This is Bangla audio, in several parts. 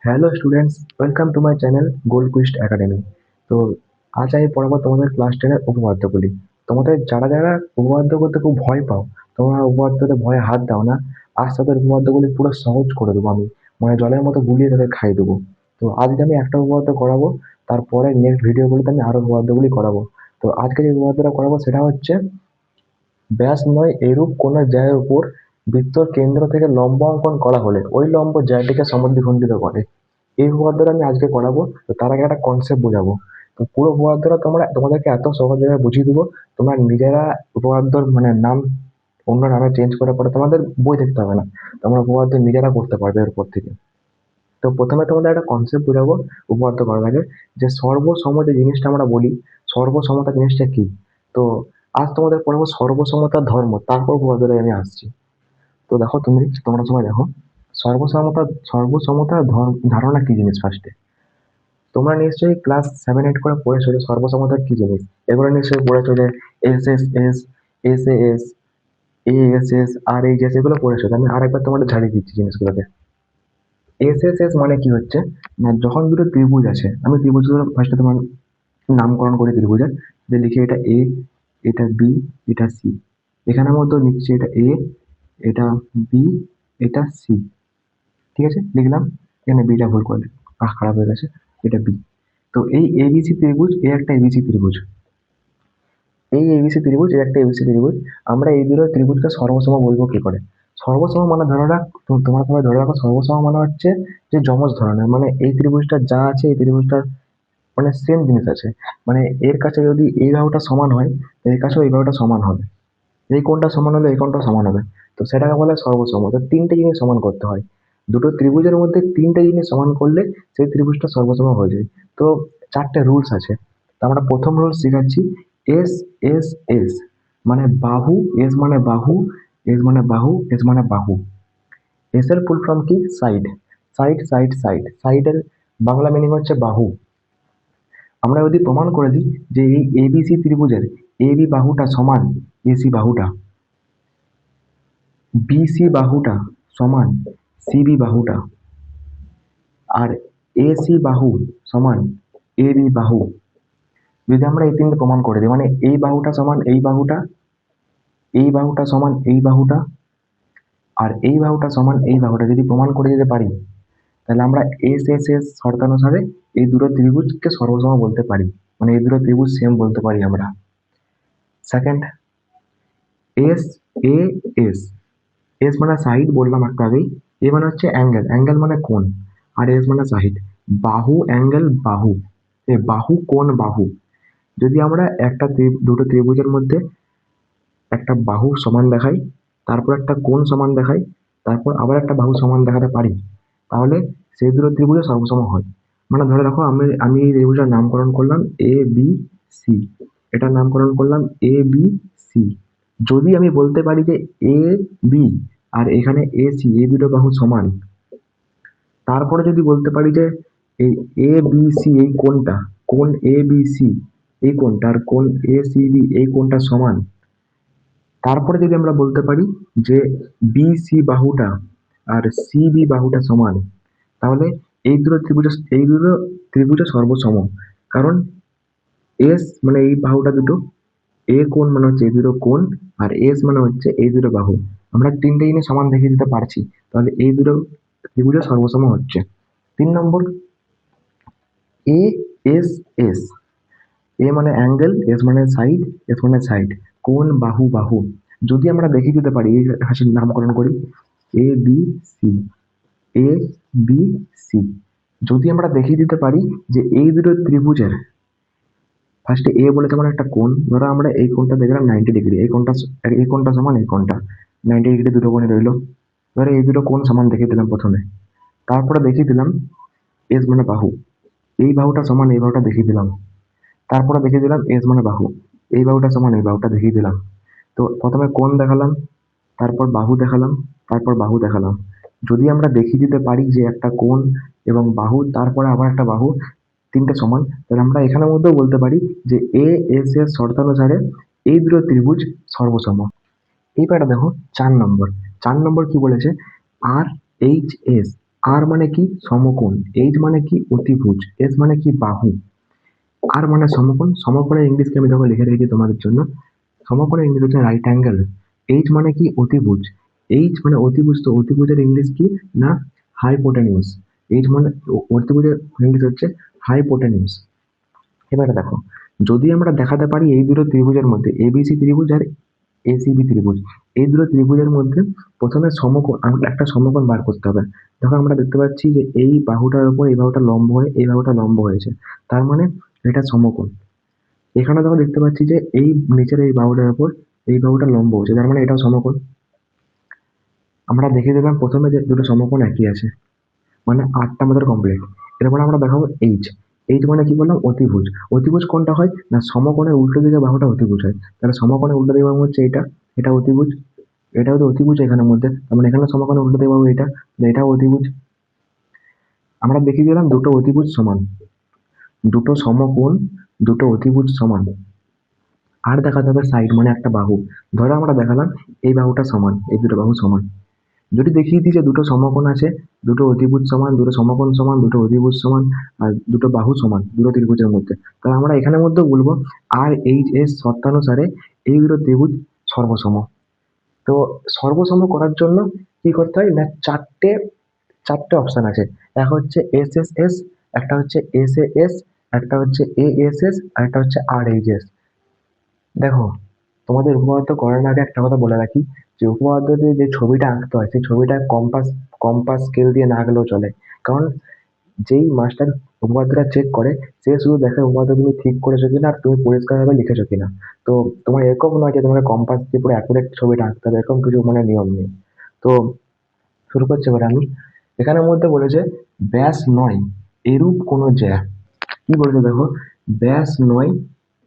Hello students, welcome to my channel gold quest academy. তো আজ আমি পড়াবো তোমাদের ক্লাস 10-এর উপপাদ্যগুলি। তোমাদের যারা যারা উপপাদ্য করতে খুব ভয় পাও, তোমরা উপপাদ্যতে ভয়ে হাত দাও না। আজ তাদের উপপাদ্যগুলি পুরো সহজ করে দেবো আমি, মানে জলের মতো গুলিয়ে তাদের খাইয়ে দেবো। তো আজকে আমি একটা উপপাদ্য করাবো, তারপরে নেক্সট ভিডিওগুলিতে আমি আরো উপপাদ্যগুলি করাবো। তো আজকে যে উপপাদ্যটা করাবো সেটা হচ্ছে, ব্যাস নয় এরূপ কোন জ্যায়ের উপর বৃত্তর কেন্দ্র থেকে লম্ব অঙ্কন করা হলে ওই লম্ব জ্যাটিকে সমদ্বিখণ্ডিত করে। এই উপপাদ্যটা আমি আজকে করাবো। তো তার আগে একটা কনসেপ্ট বোঝাবো। তো পুরো উপপাদ্যটা তোমাদেরকে এত সহজভাবে বুঝিয়ে দিবো, তোমরা নিজেরা উপপাদ্যর মানে নাম অন্য নামে চেঞ্জ করার পরে তোমাদের বই দেখতে হবে না, তোমরা উপপাদ্য নিজেরা করতে পারবে এরপর থেকে। তো প্রথমে তোমাদের একটা কনসেপ্ট বোঝাবো উপপাদ্য করার আগে, যে সর্বসম যে জিনিসটা আমরা বলি, সর্বসমতা জিনিসটা কি। তো আজ তোমাদের পড়াবো সর্বসমতার ধর্ম, তারপর উপপাদ্যটা আমি আসছি। তো দেখো, তোমরা সময় দেখো, সর্বসমতা সর্বসমতার ধারণা কি জিনিস ফার্স্টে। তোমরা নিশ্চয়ই ক্লাস 7-8 করে পড়েছো যে সর্বসমতা কি জিনিস। এগুলো নিশ্চয়ই পড়েছো যে S S S, S A S, A S S, R H S, এগুলো পড়েছো। তো আমি আরেকবার তোমাদের ঝাড়িয়ে দিচ্ছি জিনিসগুলোকে। এস এস এস মানে কি হচ্ছে, না যখন দুটো ত্রিভুজ আছে, আমি ত্রিভুজগুলো ফার্স্টে তোমার নামকরণ করি ত্রিভুজের। যে লিখি এটা এ, এটা বি, এটা সি। এখানের মধ্যে লিখছি এটা এ, এটা বি, এটা সি। ঠিক আছে, লিখলাম। এখানে বিটা ভুল করলে খারাপ হয়ে গেছে, এটা বি। তো এই এবিসি ত্রিভুজ, এ একটা এবিসি ত্রিভুজ, এই এবিসি ত্রিভুজ, এ একটা এবিসি ত্রিভুজ। আমরা এই দুটো ত্রিভুজকে সর্বসম বলবো কি করে। সর্বসম মানে ধরে রাখ, তোমার সবাই ধরে রাখো, সর্বসম মানে হচ্ছে যে যমজ ধরনের, মানে এই ত্রিভুজটা যা আছে এই ত্রিভুজটার মানে সেম জিনিস আছে। মানে এর কাছে যদি এই বাহুটা সমান হয়, তো এর কাছেও এই বাহুটা সমান হবে। এই কোণটা সমান হলে এই কোণটা সমান হবে। তো সেটাকে বলে সর্বসম। তো তিনটে জিনিস সমান করতে হয়, দুটো ত্রিভুজের মধ্যে তিনটে জিনিস সমান করলে সেই ত্রিভুজটা সর্বসম হয়ে যায়। তো চারটে রুলস আছে। তো আমরা প্রথম রুল শিখাচ্ছি, এস এস এস মানে বাহু, এস মানে বাহু, এস মানে বাহু, এস মানে বাহু। এস এর ফুল ফর্ম কি, সাইড। সাইড সাইড সাইড, সাইডের বাংলা মিনিং হচ্ছে বাহু। আমরা যদি প্রমাণ করে দিই যে এই এবিসি ত্রিভুজের এবি বাহুটা সমান এসি বাহুটা, বিসি বাহুটা সমান সিবি বাহুটা, আর এসি বাহু সমান এবি বাহু। যদি আমরা এই তিনটে প্রমাণ করে দিই, মানে এই বাহুটা সমান এই বাহুটা, এই বাহুটা সমান এই বাহুটা, আর এই বাহুটা সমান এই বাহুটা, যদি প্রমাণ করে দিতে পারি, তাহলে আমরা এস এস এস শর্তানুসারে এই দুটো ত্রিভুজকে সর্বসম বলতে পারি। মানে এই দুটো ত্রিভুজ সেম বলতে পারি আমরা। Second, S A S. S মানে সাইড বললাম একটু আগেই। এ মানে হচ্ছে অ্যাঙ্গেল, অ্যাঙ্গেল মানে কোণ। আর এস মানে সাইড। বাহু অ্যাঙ্গেল বাহু, এ বাহু কোণ বাহু। যদি আমরা দুটো ত্রিভুজের মধ্যে একটা বাহু সমান দেখাই, তারপর একটা কোণ সমান দেখাই, তারপর আবার একটা বাহু সমান দেখাতে পারি, তাহলে সেই দুটো ত্রিভুজের সর্বসম হয়। মানে ধরে রাখো, আমি আমি এই ত্রিভুজের নামকরণ করলাম এ বি সি, এটার নামকরণ করলাম এ বি সি। যদি আমি বলতে পারি যে এ বি আর এখানে এ সি, এই দুটো বাহু সমান, তারপরে যদি বলতে পারি যে এই এ বি সি এই কোণটা, কোণ এ বি সি এই কোণটা, আর কোণ এ সি বি এই কোণটা সমান, তারপরে যদি আমরা বলতে পারি যে বি সি বাহুটা আর সি বি বাহুটা সমান, তাহলে এই দুটো ত্রিভুজ সর্বসম। কারণ এস মানে এই বাহুটা দুটো, এ কোণ মানে হচ্ছে এই দুটো কোণ, আর এস মানে হচ্ছে এই দুটো বাহু। আমরা তিনটে জিনিস সমান দেখিয়ে দিতে পারছি, তাহলে এই দুটো ত্রিভুজ সর্বসম হচ্ছে। 3 নম্বর, এ এস এস। এ মানে অ্যাঙ্গেল, এস মানে সাইড, এস মানে সাইড, কোণ বাহু বাহু। যদি আমরা দেখিয়ে দিতে পারি, এই হাসির নামকরণ করি A B C, A B C. যদি আমরা দেখিয়ে দিতে পারি যে এই দুটো ত্রিভুজের, ফার্স্টে এ বলে যেমন একটা কোণ, ধরো আমরা এই কোণটা দেখলাম 90 ডিগ্রি, এই কোণটা সমান এই কোণটা 90 ডিগ্রি, দুটো কোণই রইলো। ধরো এই দুটো কোণ সমান দেখিয়ে দিলাম প্রথমে, তারপরে দেখিয়ে দিলাম এস মানে বাহু, এই বাহুটা সমান এই বাহুটা দেখিয়ে দিলাম, তারপরে দেখিয়ে দিলাম এস মানে বাহু, এই বাহুটা সমান এই বাহুটা দেখিয়ে দিলাম। তো প্রথমে কোণ দেখালাম, তারপর বাহু দেখালাম, তারপর বাহু দেখালাম। যদি আমরা দেখিয়ে দিতে পারি যে একটা কোণ এবং বাহু, তারপরে আবার একটা বাহু, তিনটে সমান, তাহলে আমরা এখানের মধ্যেও বলতে পারি যে এ এস এর শর্তানুসারে এই দুটো ত্রিভুজ সর্বসম। এইবারে দেখো 4 নম্বর। 4 নম্বর কি বলেছে, আর এইচ এস। আর মানে কি সমকোণ, এইচ মানে কি অতিভুজ, এস মানে কি বাহু, আর মানে সমকোণ, সমকোণের ইংলিশকে আমি দেখো লিখে রেখেছি তোমাদের জন্য। সমকোণের ইংলিশ হচ্ছে রাইট অ্যাঙ্গেল। এইচ মানে কি অতিভুজ, এইচ মানে অতিভুজ, তো অতিভুজের ইংলিশ কি না হাইপোটেনিউস। এইচ মানে অতিভুজের ইংলিশ হচ্ছে হাইপোটেনিউস। এবারে দেখো, যদি আমরা দেখাতে পারি এই দুটো ত্রিভুজের মধ্যে এবিসি ত্রিভুজ আর এসিবি ত্রিভুজ, এই দুটো ত্রিভুজের মধ্যে প্রথমে সমকোণ, আমরা একটা সমকোণ বার করতে হবে। দেখো আমরা দেখতে পাচ্ছি যে এই বাহুটার উপর এই বাহুটা লম্ব হয়ে এই বাহুটা লম্ব হয়েছে, তার মানে এটা সমকোণ। এখানে দেখো দেখতে পাচ্ছি যে এই নিচের এই বাহুটার উপর এই বাহুটা লম্ব হচ্ছে, তার মানে এটাও সমকোণ। আমরা দেখিয়ে দিলাম প্রথমে যে দুটো সমকোণ একই আছে, মানে আটটা আমাদের কমপ্লিট। এরপরে আমরা দেখাবো এইচ। এইচ মানে কি বললাম অতিভুজ। অতিভুজ কোনটা হয় না সমকোণের উল্টো দিকে বাহুটা অতিভুজ হয়, তাহলে সমকোণের উল্টো দিকে বাহু হচ্ছে এটা, এটা অতিভুজ। এটাও তো অতিভুজ এখানের মধ্যে, তার মানে এখানে সমকোণের উল্টো দিকে বাহু এটা, তাহলে এটাও অতিভুজ। আমরা দেখিয়ে দিলাম দুটো অতিভুজ সমান, দুটো সমকোণ, দুটো অতিভুজ সমান। আর দেখাতে হবে সাইড মানে একটা বাহু। ধরো আমরা দেখালাম এই বাহুটা সমান, এই দুটো বাহু সমান। যদি দেখিয়ে দিই যে দুটো সমকোণ আছে, দুটো অতিভুজ সমান, দুটো সমকোণ সমান, দুটো অতিভুজ সমান, আর দুটো বাহু সমান দুটো ত্রিভুজের মধ্যে, তাহলে আমরা এখানের মধ্যে বলবো আর এইচ এস শর্তানুসারে এই দুটো ত্রিভুজ সর্বসম। তো সর্বসম করার জন্য কি করতে হয় না চারটে চারটে অপশন আছে। একটা হচ্ছে এস এস এস, একটা হচ্ছে এস এ এস, একটা হচ্ছে এ এস এস, আর একটা হচ্ছে আর এইচ এস। দেখো, তোমাদের উপপাদ্য করার আগে একটা কথা বলে রাখি, যে উপপাদ্যতে যে ছবিটা আঁকতে হয় সেই ছবিটা কম্পাস কম্পাস স্কেল দিয়ে না আঁকলেও চলে। কারণ যেই মাস্টার উপপাদ্যটা চেক করে সে শুধু দেখে উপপাদ্য তুমি ঠিক করেছো কিনা আর তুমি পরিষ্কারভাবে লিখেছো কিনা। তো তোমার এরকম নয় যে তোমাকে কম্পাস দিয়ে পুরো অ্যাকুরেট ছবিটা আঁকতে হবে, এরকম কিছু মানে নিয়ম নেই। তো শুরু করছি এবার আমি। এখানের মধ্যে বলেছে ব্যাস নয় এরূপ কোনো জ্যা। কি বলেছে দেখো, ব্যাস নয়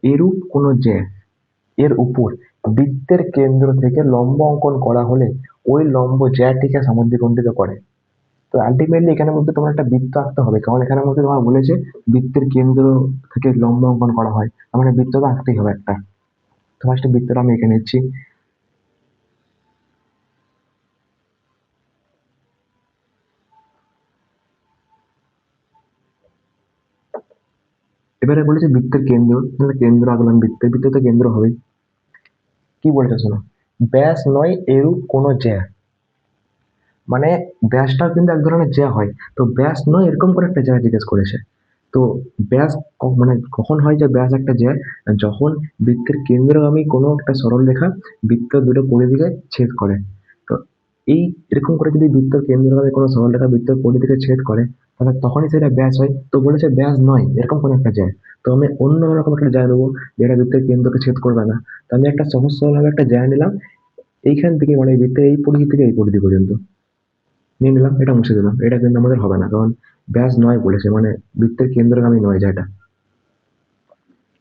এরূপ কোনো জ্যা এর উপর বৃত্তের কেন্দ্র থেকে লম্ব অঙ্কন করা হলে ওই লম্ব জ্যাটিকে সমদ্বিখণ্ডিত করে। তো আলটিমেটলি এখানের মধ্যে তোমার একটা বৃত্ত আঁকতে হবে, কারণ এখানের মধ্যে তোমার বলেছে বৃত্তের কেন্দ্র থেকে লম্ব অঙ্কন করা হয়, তার মানে বৃত্ত তো আঁকতেই হবে একটা। তো ফার্স্টে বৃত্তটা আমি এঁকে নিচ্ছি। এবারে বলেছে বৃত্তের কেন্দ্র, তাহলে কেন্দ্র আঁকলাম, বৃত্তের বৃত্ত তো কেন্দ্র হবেই। কি বলেছে শোনো, ব্যাস নয় এরূপ কোনো জ্যা, মানে ব্যাসটাও কিন্তু এক ধরনের জ্যা হয়। তো ব্যাস নয় এরকম করে একটা জ্যা জিজ্ঞেস করেছে। তো ব্যাস মানে কখন হয় যে ব্যাস একটা জ্যা, যখন বৃত্তের কেন্দ্রগামী কোনো একটা সরলরেখা বৃত্তের দুটো পরিধিকে ছেদ করে। তো এই এরকম করে যদি বৃত্তের কেন্দ্রগামী কোনো সরলরেখা বৃত্তের পরিধিকে ছেদ করে, তাহলে তখনই সেটা ব্যাস হয়। তো বলেছে ব্যাস নয় এরকম কোনো একটা জ্যা। তো আমি অন্য রকম একটা জ্যা নেবো যেটা বৃত্তের কেন্দ্রকে ছেদ করবে না। তো আমি একটা সহজ সরলভাবে একটা জ্যা নিলাম, এইখান থেকে মানে এই বৃত্তের এই পরিধি থেকে এই পরিধি পর্যন্ত নিয়ে নিলাম, এটা মুছে দিলাম। এটা কিন্তু আমাদের হবে না, কারণ ব্যাস নয় বলেছে, মানে বৃত্তের কেন্দ্রগামী নয় যেটা।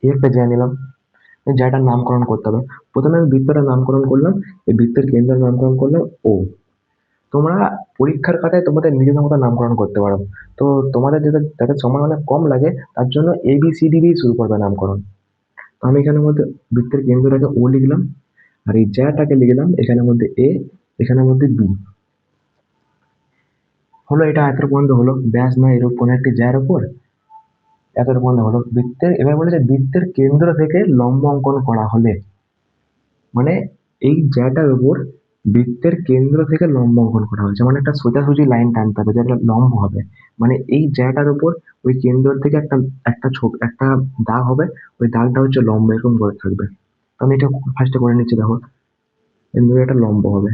এই একটা জ্যা নিলাম, এই জ্যাটার নামকরণ করতে হবে। প্রথমে আমি বৃত্তটার নামকরণ করলাম, এই বৃত্তের কেন্দ্রের নামকরণ করলাম ও। তোমরা পরীক্ষার খাতায় তোমাদের নিজেদের মতো নামকরণ করতে পারো। তো তোমাদের যাতে যাতে সময় অনেক কম লাগে তার জন্য এ বি সি ডি দিয়ে শুরু করবে নামকরণ। তো আমি এখানের মধ্যে বৃত্তের কেন্দ্রটাকে ও লিখলাম, আর এই জ্যাটাকে লিখলাম এখানের মধ্যে এ, এখানের মধ্যে বি। হলো, এটা এত পর্যন্ত হলো। ব্যাস নয় এরূপ কোনো একটি জ্যার উপর এতটা পর্যন্ত হলো। বৃত্তের এবার বলেছে বৃত্তের কেন্দ্র থেকে লম্ব অঙ্কন করা হলে, মানে এই জ্যাটার উপর বৃত্তের কেন্দ্র থেকে লম্ব অঙ্কন করা হয়েছে, মানে একটা সোজাসুজি লাইন টানতে হবে যেটা লম্ব হবে। মানে এই জ্যাটার উপর ওই কেন্দ্র থেকে একটা একটা ছোট একটা দাগ হবে, ওই দাগটা হচ্ছে লম্ব এরকম করে থাকবে। তো আমি এটা ফার্স্টে করে নিচ্ছি। দেখো এমনি একটা লম্ব হবে,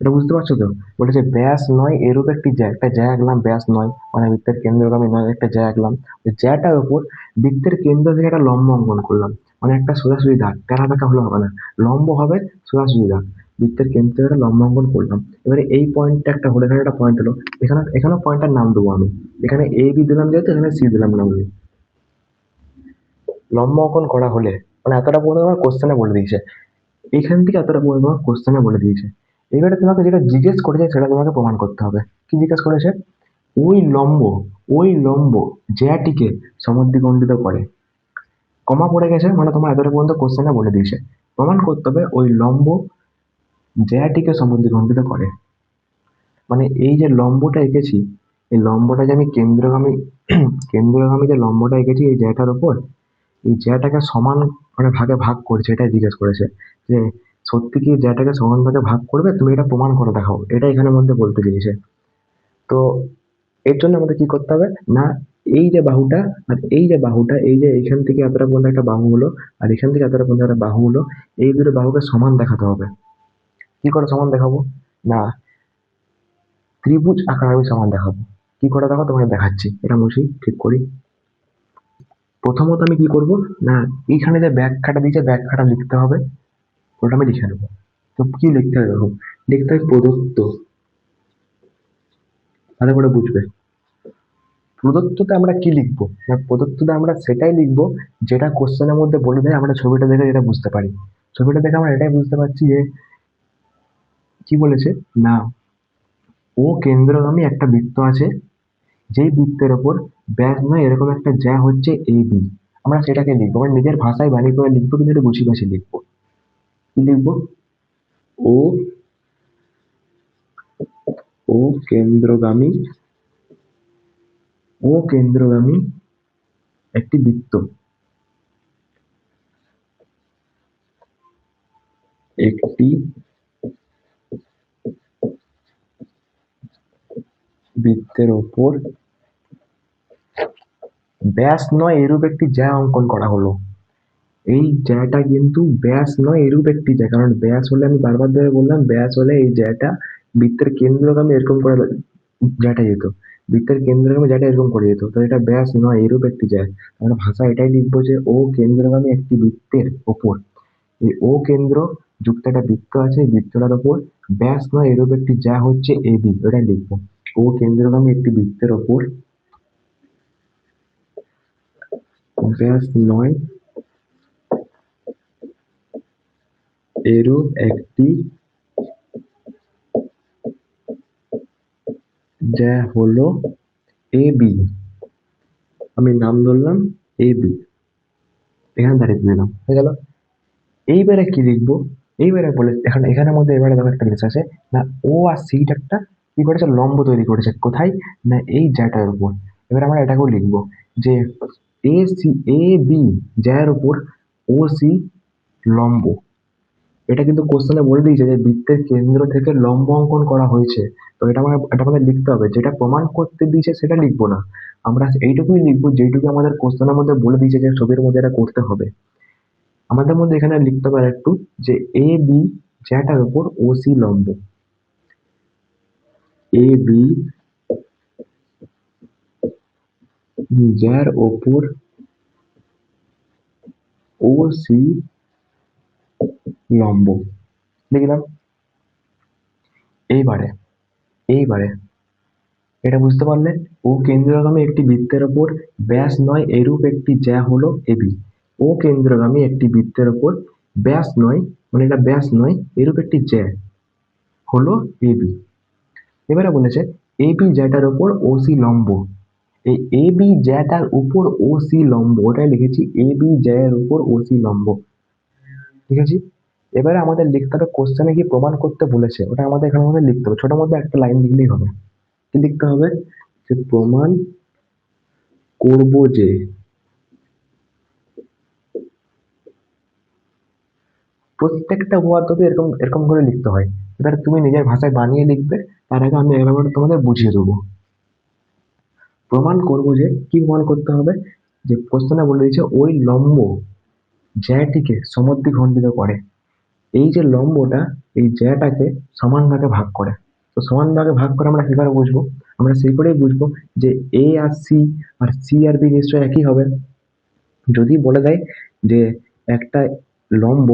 এটা বুঝতে পারছো তো? বলেছে ব্যাস নয় এরূপ একটি জ্যা, একটা জ্যা আঁকলাম ব্যাস নয় মানে বৃত্তের কেন্দ্রগামী নয়, একটা জ্যা আঁকলাম। ওই জ্যাটার উপর বৃত্তের কেন্দ্র থেকে একটা লম্ব অঙ্কন করলাম, মানে একটা সোজাসুজি দাগ, টেরা বেঁকা হলে হবে না, লম্ব হবে সোজাসুজি দাগ। বৃত্তের কেন্দ্র থেকে একটা লম্ব অঙ্কন করলাম। এবারে এই পয়েন্টটা একটা হলো, এখানে একটা পয়েন্ট হলো, এখানে এখানেও পয়েন্টটার নাম দেবো আমি। এখানে এ বি দিলাম যেহেতু এখানে সি দিলাম নাম দিয়ে। লম্ব অঙ্কন করা হলে মানে এতটা পর্যন্ত আমার কোশ্চেনে বলে দিয়েছে, এখান থেকে এতটা পর্যন্ত আমার কোশ্চেনে বলে দিয়েছে। এবারে তোমাকে যেটা জিজ্ঞেস করেছে সেটা তোমাকে প্রমাণ করতে হবে। কি জিজ্ঞেস করেছে, ওই লম্ব, ওই লম্ব জ্যাটিকে সমদ্বিখণ্ডিত করে। কমা পড়ে গেছে, মানে তোমার এতটা পর্যন্ত কোশ্চেনে বলে দিয়েছে। প্রমাণ করতে হবে ওই লম্ব জ্যাটিকে সমদ্বিখণ্ডিত করে। মানে এই যে লম্বটা এঁকেছি, এই লম্বটা যে আমি কেন্দ্রগামী কেন্দ্রগামী যে লম্বটা এঁকেছি এই জ্যাটার ওপর, এই জ্যাটাকে সমান মানে ভাগে ভাগ করছে, এটাই জিজ্ঞেস করেছে যে সত্যি কি জ্যাটাকে সমান ভাগে ভাগ করবে, তুমি এটা প্রমাণ করে দেখাও, এটা এখানের মধ্যে বলতে চেয়েছে। তো এর জন্য আমাদের কি করতে হবে না, এই যে বাহুটা আর এই যে বাহুটা, এই যে এখান থেকে এতটা পর্যন্ত একটা বাহু হলো আর এখান থেকে এতটা পর্যন্ত একটা বাহু হলো, এই দুটো বাহুকে সমান দেখাতে হবে। কি করে সমান দেখাবো না, ত্রিভুজ আকারে আমি সমান দেখাবো। কি করে দেখো তোমাকে দেখাচ্ছি, এটা মুছি ঠিক করি। প্রথমত আমি কি করব না, এইখানে যে ব্যাখ্যাটা দিয়েছে ব্যাখ্যাটা লিখতে হবে, ওটা আমি লিখে নেবো। তো কি লিখতে হবে দেখো, লিখতে হবে প্রদত্ত, তাহলে করে বুঝবে। প্রদত্ততে আমরা কি লিখবো না, প্রদত্ততে আমরা সেটাই লিখবো যেটা কোশ্চেনের মধ্যে বলে দেয়, আমরা ছবিটা দেখে যেটা বুঝতে পারি। ছবিটা দেখে আমরা এটাই বুঝতে পারছি যে কি বলেছে না, ও কেন্দ্রগামী একটা বৃত্ত আছে, যেই বৃত্তের ওপর ব্যাস নয় এরকম একটা জ্যা হচ্ছে এ বি। আমরা সেটাকে লিখবো, আমরা নিজের ভাষায় বানিয়ে করে লিখবো, কিন্তু এটা গুছিয়ে বাছিয়ে লিখবো। কি লিখবো, ও ও কেন্দ্রগামী, ও কেন্দ্রগামী একটি বৃত্ত, একটি বৃত্তের ওপর ব্যাস নয় এরূপ একটি জ্যা অঙ্কন করা হলো। এই জ্যাটা কিন্তু ব্যাস নয় এরূপ একটি জ্যা, কারণ ব্যাস হলে আমি বারবার ধরে বললাম ব্যাস হলে এই জ্যাটা বৃত্তের কেন্দ্রগামী এরকম করে জ্যাটা যেত, বৃত্তের কেন্দ্রগামী জ্যাটা এরকম করে যেত, তো এটা ব্যাস নয় এরূপ একটি জ্যা। আমরা ভাষা এটাই লিখবো যে ও কেন্দ্রগামী একটি বৃত্তের ওপর, এই ও কেন্দ্র যুক্ত একটা বৃত্ত আছে, এই বৃত্তটার ওপর ব্যাস নয় এরূপ একটি জ্যা হচ্ছে এ বি, এটাই লিখবো। ও কেন্দ্রগামী একটি বৃত্তের ওপর ব্যাস নয় এরূপ একটি জ্যা হলো এ বি। আমি নাম ধরলাম এ বি, এখানে দাঁড়িয়ে দিলাম, হয়ে গেল। এইবারে কি লিখবো, এইবারে বলে এখানে এখানের মধ্যে এবারে দেখো একটা জিনিস আছে না, ও আর সিটা একটা কি করেছে লম্ব তৈরি করেছে, কোথায় না এই জ্যাটার উপর। এবার আমরা এটাকেও লিখবো যে এ সি এ বি জ্যার উপর ও সি লম্ব। এটা কিন্তু কোশ্চেনে বলে দিয়েছে যে বৃত্তের কেন্দ্র থেকে লম্ব অঙ্কন করা হয়েছে। তো এটা আমাদের লিখতে হবে, যেটা প্রমাণ করতে দিয়েছে সেটা লিখবো না, আমরা এইটুকুই লিখবো যেইটুকু আমাদের কোশ্চেনের মধ্যে বলে দিয়েছে যে ছবির মধ্যে এটা করতে হবে। আমাদের মধ্যে এখানে লিখতে হবে একটু যে এ বি জ্যাটার উপর ও সি লম্ব, এ বি জ্যার ওপর ও সি লম্ব লিখলাম। এইবারে এইবারে এটা বুঝতে পারলে, ও কেন্দ্রগামী একটি বৃত্তের ওপর ব্যাস নয় এরূপ একটি জ্যা হলো এবি। ও কেন্দ্রগামী একটি বৃত্তের ওপর ব্যাস নয়, মানে এটা ব্যাস নয় এরূপ একটি জ্যা হলো এবি। এবারে বলেছে এবি জ্যাটার ওপর ও সি লম্ব, এই এবি জ্যাটার উপর ও সি লম্ব, ওটাই লিখেছি এবি জ্যায়ের উপর ও সি লম্ব, ঠিক আছে। এবারে আমাদের লিখতে হবে কোশ্চেনে কি প্রমাণ করতে বলেছে, ওটা আমাদের এখানে মধ্যে লিখতে হবে, ছোট মধ্যে একটা লাইন লিখলেই হবে। কি লিখতে হবে, যে প্রমাণ করব যে, প্রত্যেকটা ওয়ার্ডকে এরকম এরকম করে লিখতে হয়। এবার তুমি নিজের ভাষায় বানিয়ে লিখবে, তার আগে আমি এবার তোমাদের বুঝিয়ে দেবো। প্রমাণ করব যে, কি প্রমাণ করতে হবে, যে কোশ্চেনে বলে দিয়েছে ওই লম্ব জ্যাটিকে সমদ্বিখণ্ডিত করে। এই যে লম্বটা এই জ্যাটাকে সমান ভাগে ভাগ করে। তো সমান ভাগে ভাগ করে আমরা কি করে বুঝবো, আমরা সেই করেই বুঝবো যে এ আর সি, আর সি আর বি নিশ্চয়ই একই হবে। যদি বলে দেয় যে একটা লম্ব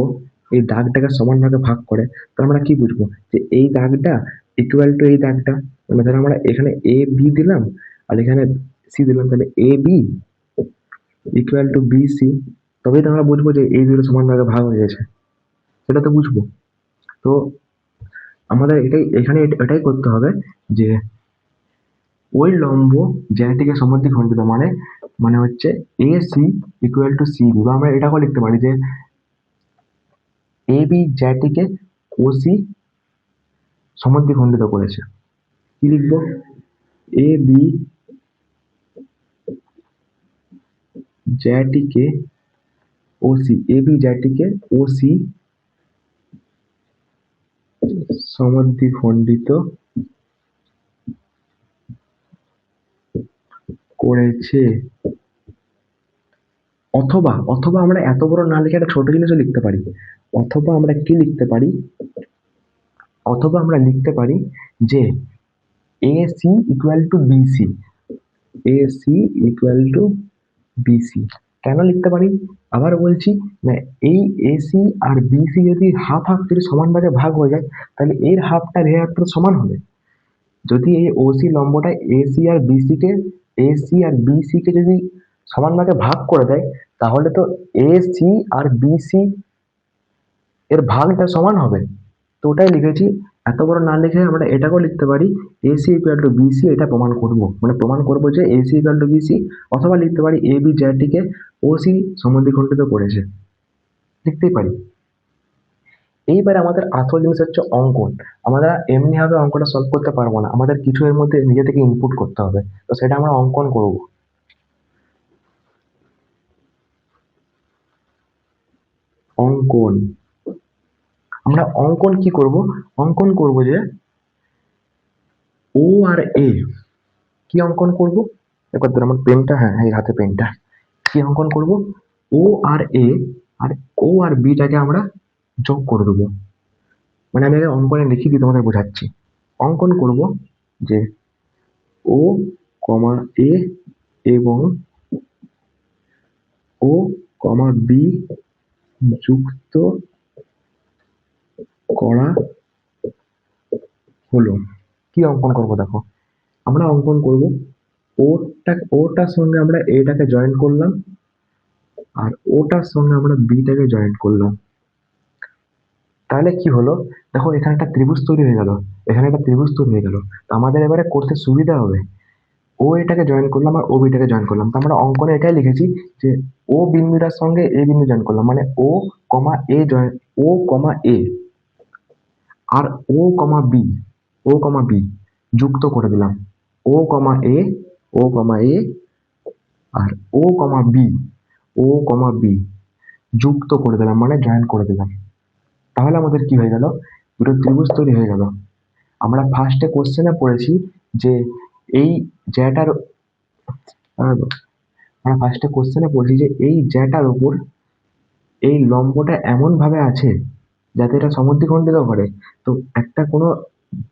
এই দাগটাকে সমান ভাগে ভাগ করে, তো আমরা কি বুঝবো যে এই দাগটা ইকুয়াল টু এই দাগটা, মানে ধরো আমরা এখানে এ বি দিলাম আর এখানে সি দিলাম, তাহলে A B equal to B C, তবেই তো আমরা বুঝবো যে এই দুটো সমান ভাগে ভাগ হয়ে গেছে, সেটা তো বুঝবো। তো আমাদের এখানে এটাই করতে হবে যে ওই লম্ব জ্যাটিকে সমদ্বিখণ্ডিত মানে, মানে হচ্ছে A C equal to C B, বা আমরা এটাকেও লিখতে পারি যে এ বি জ্যাটিকে ও সি সমদ্বিখণ্ডিত করেছে। কি লিখবো, A B জ্যাটিকে OC, A B জ্যাটিকে OC সমদ্বিখণ্ডিত করেছে। অথবা অথবা আমরা এত বড় না লিখে একটা ছোট জিনিসও লিখতে পারি। অথবা আমরা কি লিখতে পারি, অথবা আমরা লিখতে পারি যে AC equal to BC, AC equal to BC. কেন লিখতে পারি আবার বলছি না, এই এসি আর বিসি যদি হাফ হাফ যদি সমান ভাগে ভাগ হয়ে যায়, তাহলে এর হাফটা এর হাফটা সমান হবে। যদি এই ওসি লম্বটা এসি আর বিসি কে যদি সমান ভাগে ভাগ করে দেয়, তাহলে তো এসি আর বিসি এর ভাগটা সমান হবে। তো ওটাই লিখেছি। এত বড় না লিখে আমরা এটাকেও লিখতে পারি এসি ইকুয়াল টু বিসি, এটা প্রমাণ করব, মানে প্রমাণ করব যে এসি ইকুয়াল টু বিসি। অথবা লিখতে পারি এ বি জ্যাটিকে ওসি সমদ্বিখণ্ডিত করেছে, লিখতেই পারি। এইবার আমাদের আসল জিনিস হচ্ছে অঙ্কন। আমরা এমনি ভাবে অঙ্কটা সলভ করতে পারবো না, আমাদের কিছু এর মধ্যে নিজে থেকে ইনপুট করতে হবে। তো সেটা আমরা অঙ্কন করব। অঙ্কন, আমরা অঙ্কন কি করব, অঙ্কন করব যে ও আর এ, কি অঙ্কন করব, একবার ধর আমার পেনটা, হ্যাঁ এই হাতে পেনটা, কি অঙ্কন করব, ও আর এ আর ও আর বিটাকে আমরা যোগ করে দেবো। মানে আমি আগে অঙ্কনে লিখে দিয়ে তোমাদের বোঝাচ্ছি। অঙ্কন করব যে ও কমা এ এবং ও কমা বি যুক্ত করা হলো। কি অঙ্কন করব দেখো, আমরা অঙ্কন করব ওটার সঙ্গে আমরা এটাকে জয়েন করলাম, আর ওটার সঙ্গে আমরা বিটাকে জয়েন করলাম। তাহলে কি হলো দেখো, এখানে একটা ত্রিভুজ তৈরি হয়ে গেল, এখানে একটা ত্রিভুজ তৈরি হয়ে গেল। তো আমাদের এবারে করতে সুবিধা হবে, ও এটাকে জয়েন করলাম আর ও বিটাকে জয়েন করলাম। তো আমরা অঙ্কনে এটাই লিখেছি যে ও বিন্দুটার সঙ্গে এ বিন্দু জয়েন করলাম, মানে ও কমা এ জয়েন, ও কমা এ আর ও কমা বি যুক্ত করে দিলাম। ও কমা এ, ও কমা এ আর ও কমা বি যুক্ত করে দিলাম, মানে জয়েন করে দিলাম। তাহলে আমাদের কি হয়ে গেল, দুটো ত্রিভুজ তৈরি হয়ে গেল। আমরা ফার্স্টে কোশ্চেনে পড়েছি যে এই জ্যাটার, আমরা ফার্স্টে কোশ্চেনে পড়েছি যে এই জ্যাটার উপর এই লম্বটা এমন ভাবে আছে যাতে এটা সমদ্বিখণ্ডিত করে। তো একটা কোনো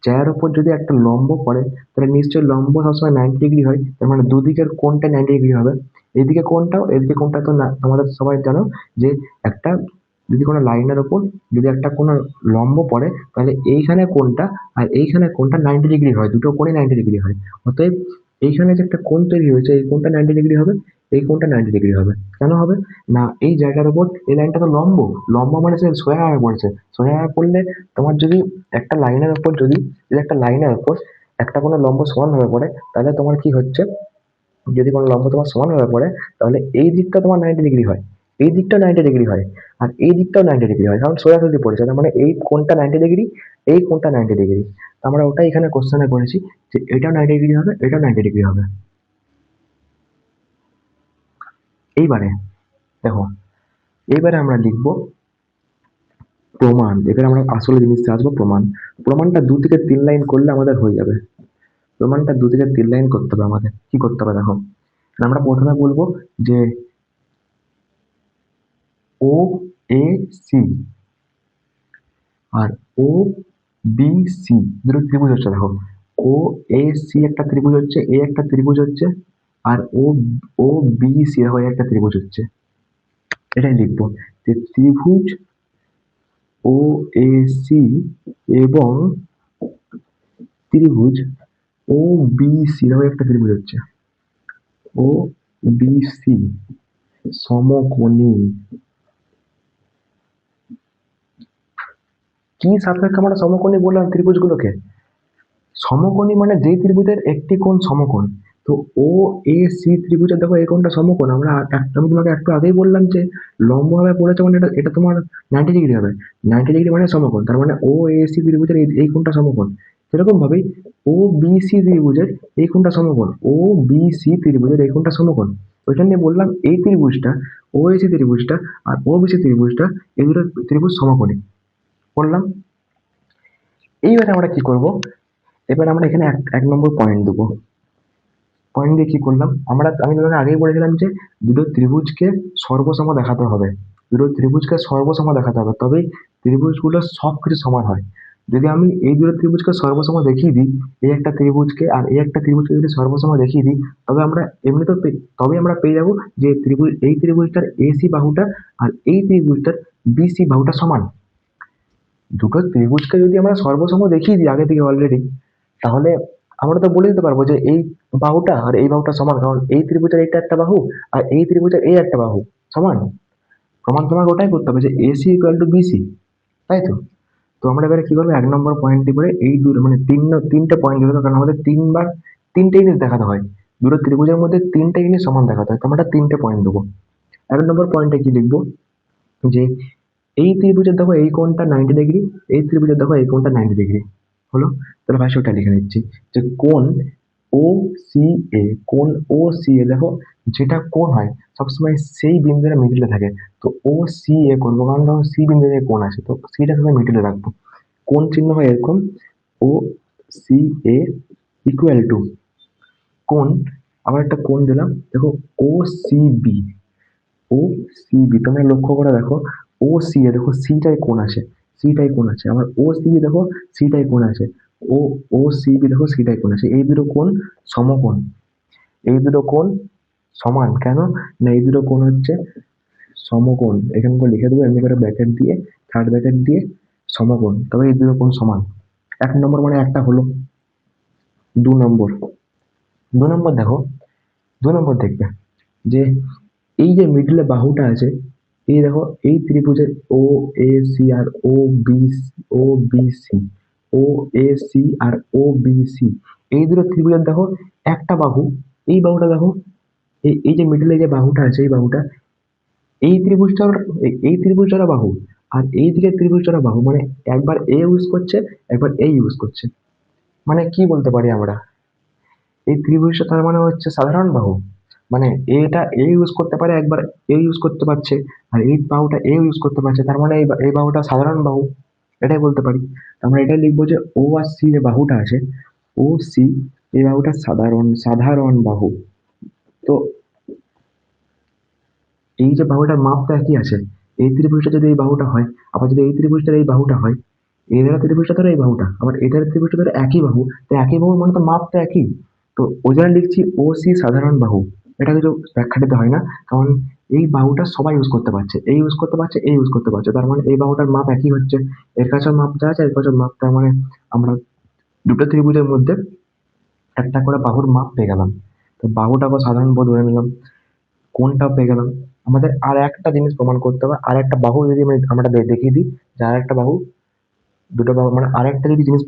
জ্যার উপর যদি একটা লম্ব পড়ে, তাহলে নিশ্চয়ই লম্ব সবসময় 90 ডিগ্রি হয়। তার মানে দুদিকের কোণটা 90 ডিগ্রি হবে। এদিকে কোণটাও, এদিকে কোণটা তো না, তোমাদের সবাই জানো যে একটা যদি কোনো লাইনের উপর যদি একটা কোনো লম্ব পড়ে, তাহলে এইখানে কোণটা আর এইখানে কোণটা 90 ডিগ্রি হয়, দুটো কোণই 90 ডিগ্রি হয়। অতএব এইখানে যে একটা কোণ তৈরি হয়েছে, এই কোণটা 90 ডিগ্রি হবে, এই কোণটা 90 ডিগ্রি হবে। কেন হবে না, এই জায়গার উপর এই লাইনটা তো লম্ব, লম্ব মানে সে সোজা হয়ে পড়ছে। সোজা হয়ে পড়লে তোমার যদি একটা লাইনের উপর যদি একটা লাইনের উপর একটা কোনো লম্ব সমানভাবে পড়ে, তাহলে তোমার কি হচ্ছে, যদি কোনো লম্ব তোমার সমানভাবে পড়ে, তাহলে এই দিকটা তোমার 90 ডিগ্রি হয়, এই দিকটাও 90 ডিগ্রি হয়, আর এই দিকটাও 90 ডিগ্রি হয়, কারণ সোজাসুজি পড়েছে। তার মানে এই কোণটা 90 ডিগ্রি, এই কোণটা 90 ডিগ্রি। আমরা ওটাই এখানে কোশ্চেনে করেছি যে এটাও 90 ডিগ্রি হবে, এটাও 90 ডিগ্রি হবে। এইবারে দেখো, এইবারে আমরা লিখব প্রমাণ। এবারে আমরা আসলে জিনিসটা আসবো প্রমাণ। প্রমাণটা 2 থেকে 3 লাইন করলে আমাদের হয়ে যাবে। প্রমাণটা 2 থেকে 3 লাইন করতে হবে আমাদের। কি করতে হবে দেখো, আমরা প্রথমে বলবো যে ও এ সি আর ও বি সি দুটো ত্রিভুজ হচ্ছে। দেখো ও এ সি একটা ত্রিভুজ হচ্ছে, এ একটা ত্রিভুজ হচ্ছে, আর ও ও বি সি হয়ে একটা ত্রিভুজ হচ্ছে। এটাই লিখবো যে ত্রিভুজ ও এ সি এবং ত্রিভুজ ও বি সি হয়ে একটা ত্রিভুজ হচ্ছে। ও বি সি সমকোণী। কি সাপেক্ষে আমরা সমকোণী বললাম ত্রিভুজগুলোকে? সমকোণী মানে যেই ত্রিভুজের একটি কোণ সমকোণ। তো ও এ সি ত্রিভুজের দেখো এই কোণটা সমকোণ। আমি তোমাকে একটু আগেই বললাম যে লম্বভাবে পড়েছে মানে এটা এটা তোমার 90 ডিগ্রি হবে। 90 ডিগ্রি মানে সমকোণ, তার মানে ও এ সি ত্রিভুজের এই কোণটা সমকোণ। সেরকম ভাবেই ও বি সি ত্রিভুজের এই কোণটা সমকোণ, ও বি সি ত্রিভুজের এই কোণটা সমকোণ। ওই জন্য বললাম এই ত্রিভুজটা, ও এসি ত্রিভুজটা আর ও বিসি ত্রিভুজটা, এই দুটো ত্রিভুজ সমকোণী বললাম। এইবারে আমরা কি করব, এবার আমরা এখানে এক এক নম্বর পয়েন্ট দেবো। পয়েন্ট দিয়ে কি করলাম আমি তোমাকে আগেই বলেছিলাম যে দুটো ত্রিভুজকে সর্বসম দেখাতে হবে, দুটো ত্রিভুজকে সর্বসম দেখাতে হবে, তবেই ত্রিভুজগুলো সবকিছু সমান হয়। যদি আমি এই দুটো ত্রিভুজকে সর্বসম দেখিয়ে দিই, এই একটা ত্রিভুজকে আর এই একটা ত্রিভুজকে যদি সর্বসম দেখিয়ে দিই, তবে আমরা এমনিতেও তবেই আমরা পেয়ে যাবো যে এই ত্রিভুজটার এসি বাহুটা আর এই ত্রিভুজটার বিসি বাহুটা সমান। দুটো ত্রিভুজকে যদি আমরা সর্বসম দেখিয়ে দিই আগে থেকে অলরেডি, তাহলে আমরা তো বলে দিতে পারবো যে এই বাহুটা আর এই বাহুটা সমান, কারণ এই ত্রিভুজের এটা একটা বাহু আর এই ত্রিভুজের এই একটা বাহু সমান। প্রমাণ তোমাকে ওটাই করতে হবে যে এসি ইকুয়াল টু বিসি, তাই তো? তো আমরা এবারে কি করবো, এক নম্বর পয়েন্টটি করে এই দুটো মানে তিনটে পয়েন্ট দিতে হবে, কারণ আমাদের তিনবার তিনটে জিনিস দেখাতে হয়, দুটো ত্রিভুজের মধ্যে তিনটে জিনিস সমান দেখাতে হয়, তো আমরা তিনটে পয়েন্ট দেবো। এক নম্বর পয়েন্টে কি লিখবো, যে এই ত্রিভুজের দেখো এই কোণটা 90 ডিগ্রি, এই ত্রিভুজের দেখো এই কোণটা 90 ডিগ্রি হলো। তাহলে ভাই ওটা লিখে নিচ্ছি যে কোণ ও সি এ, কোণ ও সি এ দেখো যেটা কোণ হয় সবসময় সেই বিন্দুটা মিডিলে থাকে। তো ও সি এ করবো, কারণ দেখো সি বিন্দুতে কোণ আছে, তো সিটা সবাই মিডিলে রাখবো। কোণ চিহ্ন হয় এরকম, ও সি এ ইকুয়াল টু কোণ, আবার একটা কোণ দিলাম দেখো ও সি বি, ও সি বি তোমরা লক্ষ্য করে দেখো, ও সি এ দেখো সিটাই কোণ আছে, সিটাই কোণ আছে, আবার ও সি বি দেখো সিটাই কোণ আছে, ও ও সি বি দেখো সিটাই কোণ আছে। এই দুটো কোণ সমকোণ, এই দুটো কোণ সমান কেন, না এই দুটো কোণ হচ্ছে সমকোণ। এখানে তো লিখে দেবো এমনি করে ব্র্যাকেট দিয়ে, থার্ড ব্র্যাকেট দিয়ে সমকোণ, তবে এই দুটো কোণ সমান। এক নম্বর মানে একটা হলো। দু নম্বর, দু নম্বর দেখো, দু নম্বর দেখবে যে এই যে মিডলে বাহুটা আছে, এই দেখো এই ত্রিভুজের ও এ সি আর O B, O B C, O A C আর ও বি সি, এই দুটো ত্রিভুজের দেখো একটা বাহু, এই বাহুটা দেখো, এই যে মিডলে যে বাহুটা আছে এই বাহুটা, এই ত্রিভুজটার এই ত্রিভুজটার বাহু, আর এই দিকে ত্রিভুজটার বাহু, মানে একবার এ ইউজ করছে একবার এ ইউজ করছে। মানে কি বলতে পারি আমরা, এই ত্রিভুজটা তার মানে হচ্ছে সাধারণ বাহু, মানে এটা এ ইউজ করতে পারে একবার, এ ইউজ করতে পারছে, আর এই বাহুটা এ ইউজ করতে পারছে, তার মানে এই বাহুটা সাধারণ বাহু, এটাই বলতে পারি। আমরা এটাই লিখবো যে ও আর সি যে বাহুটা আছে, ও সি, এই বাহুটা সাধারণ সাধারণ বাহু। তো এই যে বাহুটার মাপ তো একই আছে, এই ত্রিভুজটা যদি এই বাহুটা হয়, আবার যদি এই ত্রিভুজটার এই বাহুটা হয়, এই ধারা ত্রিভুজটা ধরো এই বাহুটা, আবার এই ধারা ত্রিভুজটা ধরো একই বাহু, তো একই বাহু মানে তো মাপ তো একই। তো ওই জন্য লিখছি ও সি সাধারণ বাহু। এটা কিছু ব্যাখ্যা দিতে হয় না, কারণ এই বাহুটা সবাই ইউজ করতে পারছে, এই ইউজ করতে পারছে, এই ইউজ করতে পারছে, তার মানে এই বাহুটার মাপ একই হচ্ছে। এর কাছেও মাপ যা আছে এর কাছেও মাপ, তার মানে আমরা দুটো ত্রিভুজের মধ্যে একটা করে বাহুর মাপ পেয়ে গেলাম। তো বাহুটাকে সাধারণ বাহু ধরে নিলাম, কোনটা পেয়ে গেলাম। আমাদের আর একটা জিনিস প্রমাণ করতে হবে, আর একটা বাহু যদি আমরা দেখিয়ে দিই যে আর একটা বাহু, দুটো বাহু মানে আর একটা যদি জিনিস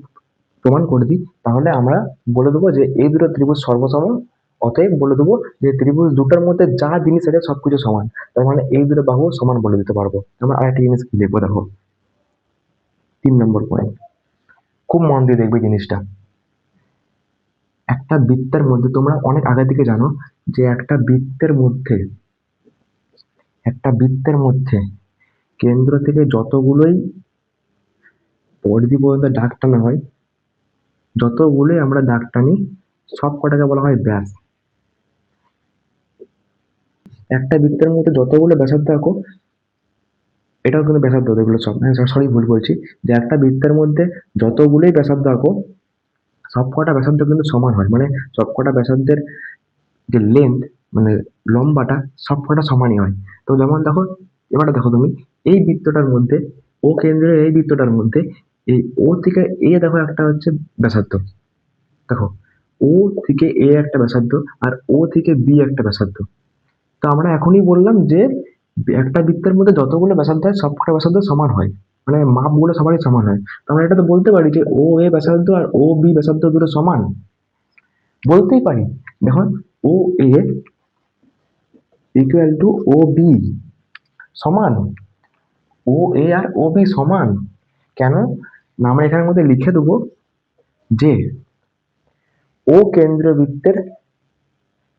প্রমাণ করে দিই, তাহলে আমরা বলে দেবো যে এই দুটো ত্রিভুজ সর্বসম। অতএব বলে দেবো যে ত্রিভুজ দুটোর মধ্যে যা জিনিস আছে সবকিছু সমান, তার মানে এই দুটো বাহু সমান বলে দিতে পারবো। আমরা আরেকটা জিনিস কি লিখবো দেখো, 3 নম্বর পয়েন্ট, খুব মন দিয়ে দেখবে জিনিসটা। একটা বৃত্তের মধ্যে তোমরা অনেক আগে থেকে জানো যে একটা বৃত্তের মধ্যে কেন্দ্র থেকে যতগুলোই পরিধি পর্যন্ত দাগ টানা হয়, যতগুলোই আমরা দাগ টানি সব কটাকে বলা হয় ব্যাস। একটা বৃত্তের মধ্যে যতগুলো ব্যাসার্ধ আঁকো, এটাও কিন্তু ব্যাসার্ধ, এগুলো সব সরি ভুল বলছি, যে একটা বৃত্তের মধ্যে যতগুলোই ব্যাসার্ধ আঁকো সব কটা ব্যাসার্ধ কিন্তু সমান হয়, মানে সব কটা ব্যাসার্ধের যে লেন্থ মানে লম্বাটা সব কটা সমানই হয়। তো যেমন দেখো, এবারে দেখো তুমি এই বৃত্তটার মধ্যে, ও কেন্দ্রের এই বৃত্তটার মধ্যে এই ও থেকে এ দেখো একটা হচ্ছে ব্যাসার্ধ, দেখো ও থেকে এ একটা ব্যাসার্ধ আর ও থেকে বি একটা ব্যাসার্ধ। তো আমরা এখনই বললাম যে একটা বৃত্তের মধ্যে যতগুলো ব্যাসার্ধ হয় সবকটা ব্যাসার্ধ সমান হয়, মানে মাপগুলো সবারই সমান হয়। তো আমরা এটা তো বলতে পারি যে ও এ ব্যাসার্ধ আর ও বি ব্যাসার্ধ দুটো সমান, বলতেই পারি। দেখুন, ও এ ইকুয়াল টু ও বি সমান, ও এ আর ও বি সমান। কেন না, আমরা এখানের মধ্যে লিখে দেবো যে ও কেন্দ্রীয় বৃত্তের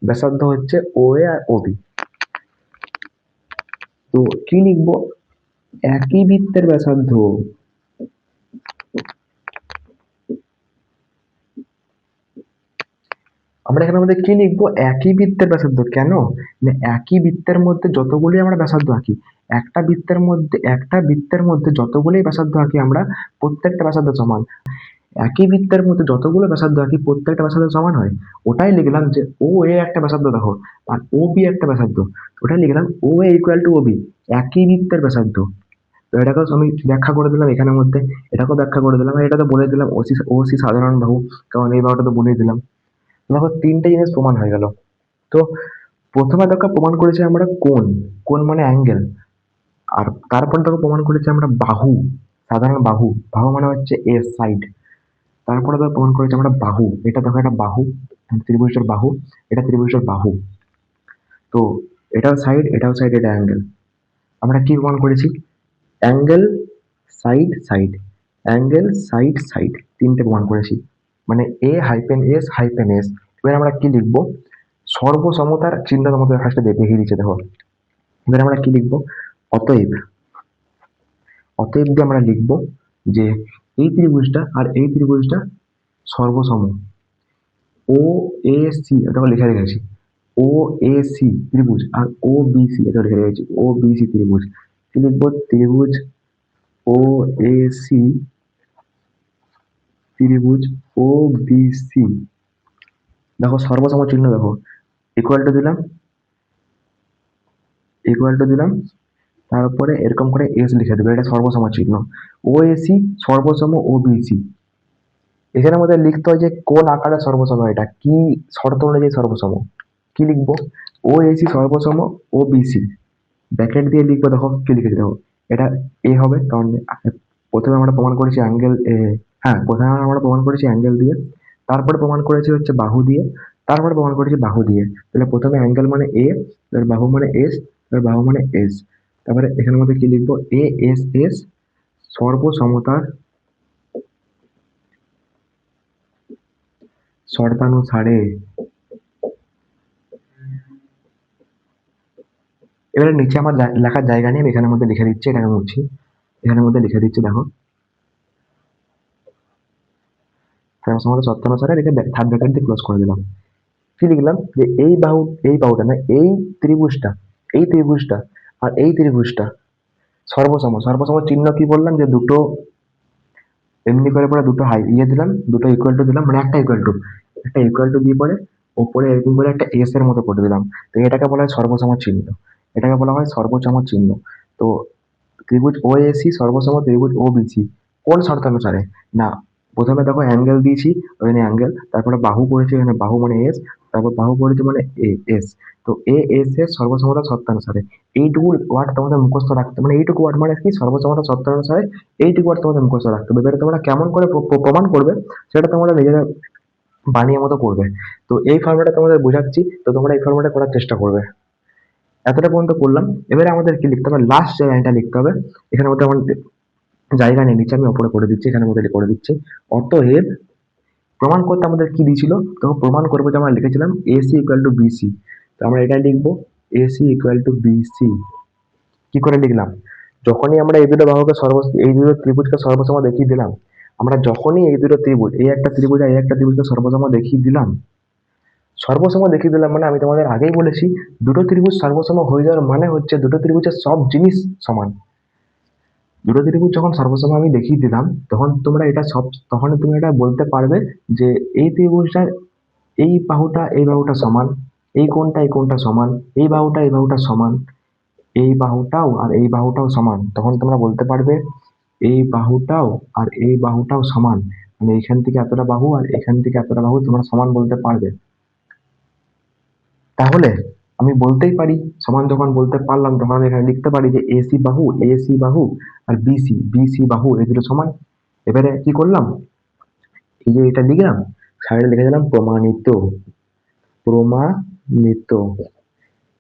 ব্যাসার্ধ হচ্ছে ও এ আর ও বি। তো কি লিখবো, একই বৃত্তের ব্যাসার্ধ, আমরা এখানে মধ্যে কি লিখবো, একই বৃত্তের ব্যাসার্ধ। কেন না, একই বৃত্তের মধ্যে যতগুলি আমরা ব্যাসার্ধ আঁকি, একটা বৃত্তের মধ্যে যতগুলি ব্যাসার্ধ আঁকি আমরা, প্রত্যেকটা ব্যাসার্ধ সমান। একই বৃত্তের মধ্যে যতগুলো ব্যাসার্ধ আঁকি প্রত্যেকটা ব্যাসার্ধ সমান হয়। ওটাই লিখলাম যে ও এ একটা ব্যাসার্ধ দেখো, আর ও বি একটা ব্যাসার্ধ, ওটাই লিখলাম ও এ ইকুয়াল টু ও বি, একই বৃত্তের ব্যাসার্ধ। তো এটাকেও আমি ব্যাখ্যা করে দিলাম এখানের মধ্যে, এটাকেও ব্যাখ্যা করে দিলাম, আর এটা তো বলে দিলাম ওসি ওসি সাধারণ বাহু, কারণ এই বাহুটা তো বলেই দিলাম। দেখো তিনটে জিনিস প্রমাণ হয়ে গেল। তো প্রথমে দেখো প্রমাণ করেছি আমরা কোণ, কোণ মানে অ্যাঙ্গেল। আর তারপর দেখো প্রমাণ করেছি আমরা বাহু, সাধারণ বাহু, বাহু মানে হচ্ছে এ সাইড। তারপরে দেখো প্রমাণ করেছি আমরা বাহু, এটা দেখো একটা বাহু, ত্রিভুজের বাহু, এটা ত্রিভুজের বাহু। তো এটাও সাইড, এটাও সাইড, এটা অ্যাঙ্গেল। আমরা কি প্রমাণ করেছি, angle side side, angle side side, তিনটে প্রমাণ করেছি। মানে এ হাইপেন এস হাইপেন এস। এবার আমরা কি লিখবো, সর্বসমতার চিহ্ন তোমাকে ফার্স্টে দেখিয়ে দিচ্ছে দেখো। এবার আমরা কি লিখবো, অতএব, অতএব দিয়ে আমরা লিখবো যে এই ত্রিভুজটা আর এই ত্রিভুজটা সর্বসম। ও এ সি, এটাও লিখে রেখেছি, ও এ সি ত্রিভুজ আর ও বি সি, এটা লিখে রেখেছি, ও বি সি ত্রিভুজ। কি লিখবো, ত্রিভুজ ও এ সি, ত্রিভুজ ও বি সি। দেখো সর্বসম চিহ্ন দেখো, ইকুয়াল টু দিলাম, ইকুয়াল টু দিলাম, তারপরে এরকম করে এস লিখে দেবে, এটা সর্বসম চিহ্ন। ও এসি সর্বসম ও বিসি। এখানের মধ্যে লিখতে হয় যে কোন আকারে সর্বসম, এটা কি শর্ত অনুযায়ী সর্বসম। কি লিখবো, ও এসি সর্বসম ও বিসি, ব্র্যাকেট দিয়ে লিখবো। দেখো কি লিখেছি দেখো, এটা এ হবে, কারণ প্রথমে আমরা প্রমাণ করেছি অ্যাঙ্গেল, হ্যাঁ প্রথমে আমরা প্রমাণ করেছি অ্যাঙ্গেল দিয়ে, তারপরে প্রমাণ করেছি হচ্ছে বাহু দিয়ে, তারপরে প্রমাণ করেছি বাহু দিয়ে। তাহলে প্রথমে অ্যাঙ্গেল মানে এ, এবার বাহু মানে এস, এবার বাহু মানে এস। তারপরে এখানের মধ্যে কি লিখবো, এ এস এস সর্বসমতার শর্তানুসারে। এবারে নিচে আমার লেখার জায়গা নিয়ে আমি এখানের মধ্যে লিখে দিচ্ছি, এটা আমি মুছছি, এখানের মধ্যে লিখে দিচ্ছি দেখো, সর্বসমতার শর্তানুসারে রেখে থার্ড ব্র্যাকেট দিয়ে ক্লোজ করে দিলাম। কি লিখলাম, যে এই বাহু, এই বাহুটা না, এই ত্রিভুজটা, এই ত্রিভুজটা আর এই ত্রিভুজটা সর্বসম। সর্বসম চিহ্ন কি বললাম, যে দুটো এমনি করে পরে দুটো হাই দিলাম, দুটো ইকুয়াল টু দিলাম, মানে একটা ইকুয়াল টু, একটা ইকুয়াল টু দিয়ে পরে ওপরে এরকম করে একটা এস এর মতো করে দিলাম। তো এটাকে বলা হয় সর্বসম চিহ্ন, এটাকে বলা হয় সর্বসম চিহ্ন। তো ত্রিভুজ ও এসি সর্বসম ত্রিভুজ ও বিসি কোন শর্তানুসারে, না প্রথমে দেখো অ্যাঙ্গেল দিয়েছি, ওখানে অ্যাঙ্গেল, তারপরে বাহু করেছি, এখানে বাহু মানে এস, তারপর বাহু করেছি মানে এ এস। তো এ এস এর সর্বসমতা শর্তানুসারে, এইটুকু ওয়ার্ড তোমাদের মুখস্থ রাখতে, মানে এইটুকু ওয়ার্ড মানে কি, সর্বসমতা শর্তানুসারে এইটুকু ওয়ার্ড তোমাদের মুখস্থ রাখতে হবে। এবারে তোমরা কেমন করে প্রমাণ করবে সেটা তোমরা নিজেরা বানিয়ে মতো করবে। তো এই ফর্মুলাটা তোমাদের বোঝাচ্ছি, তো তোমরা এই ফর্মুলাটা করার চেষ্টা করবে। এতটা পর্যন্ত করলাম, এবারে আমাদের কি লিখতে হবে, লাস্ট যে লাইনটা লিখতে হবে। এখানে মধ্যে আমার জায়গা নেই, নিচে আমি ওপরে করে দিচ্ছি, এখানে মধ্যে করে দিচ্ছি। অতএব প্রমাণ করতে আমাদের কি দিয়েছিল, তো প্রমাণ করবো যে আমরা লিখেছিলাম এসি ইকুয়াল টু বিসি। তো আমরা এটা লিখবো, এসি ইকুয়াল টু বিসি। কি করে লিখলাম, যখনই আমরা এই দুটো বাহুকে এই দুটো ত্রিভুজকে সর্বসম দেখিয়ে দিলাম, আমরা যখনই এই দুটো ত্রিভুজ, এই একটা ত্রিভুজ আর এই একটা ত্রিভুজকে সর্বসম দেখিয়ে দিলাম, সর্বসম দেখিয়ে দিলাম মানে আমি তোমাদের আগেই বলেছি, দুটো ত্রিভুজ সর্বসম হয়ে যাওয়ার মানে হচ্ছে দুটো ত্রিভুজের সব জিনিস সমান। দুটো ত্রিভুজ যখন সর্বসম আমি দেখিয়ে দিলাম, তখন তোমরা এটা সব, তখন তুমি এটা বলতে পারবে যে এই ত্রিভুজটার এই বাহুটা এই বাহুটা সমান, এই কোণটা এই কোণটা সমান, এই বাহুটা এই বাহুটা সমান, এই বাহুটাও আর এই বাহুটাও সমান। তখন তোমরা বলতে পারবে এই বাহুটাও আর এই বাহুটাও সমান, মানে এখান থেকে এতটা বাহু আর এখান থেকে এতটা বাহু তোমরা সমান বলতে পারবে। তাহলে আমি বলতেই পারি, সমান যখন বলতে পারলাম তখন আমি এখানে লিখতে পারি যে এসি বাহু আর বিসি বাহু এই দুটো সমান। এবারে কি করলাম, এই যে এটা লিখলাম, সাইডে লিখে দিলাম প্রমাণিত, প্রমাণিত।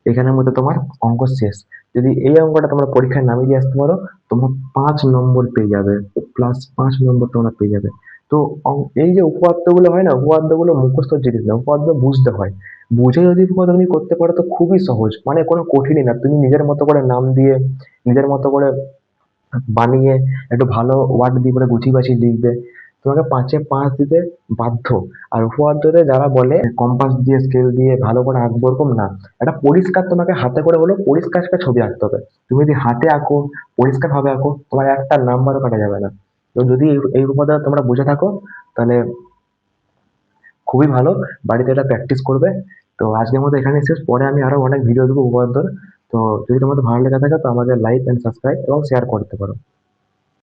এখানের মধ্যে তোমার অঙ্ক শেষ। যদি এই অঙ্কটা তোমরা পরীক্ষায় নামিয়ে দিয়ে আসতে পারো, তোমরা 5 নম্বর পেয়ে যাবে, +5 নম্বর তোমরা পেয়ে যাবে। তো এই যে উপপাদ্যগুলো হয় না, উপপাদ্যগুলো মুখস্থর জিনিস না, উপপাদ্য বুঝতে হয়। বুঝে যদি উপপাদ্য তুমি করতে পারো তো খুবই সহজ, মানে কোনো কঠিনই না। তুমি নিজের মতো করে নাম দিয়ে, নিজের মতো করে বানিয়ে, একটু ভালো ওয়ার্ড দিয়ে করে গুছিয়ে বাছিয়ে লিখবে, তোমাকে 5 এ 5 দিতে বাধ্য। আর উপপাদ্যতে যারা বলে কম্পাস দিয়ে স্কেল দিয়ে ভালো করে আঁকবো, ওরকম না। একটা পরিষ্কার তোমাকে হাতে করে হলেও পরিষ্কার একটা ছবি আঁকতে হবে। তুমি যদি হাতে আঁকো, পরিষ্কার ভাবে আঁকো, তোমার একটা নাম্বারও কাটা যাবে না। তো যদি এই উপাদান তোমরা বুঝে থাকো, তাহলে খুবই ভালো। বাড়িতে এটা প্র্যাকটিস করবে। তো আজকের মতো এখানে শেষ, পরে আমি আরো অনেক ভিডিও দেবো উপপাদ্যর। তো যদি তোমাদের ভালো লেগে থাকে তো আমাদের লাইক এন্ড সাবস্ক্রাইব এবং শেয়ার করতে পারো।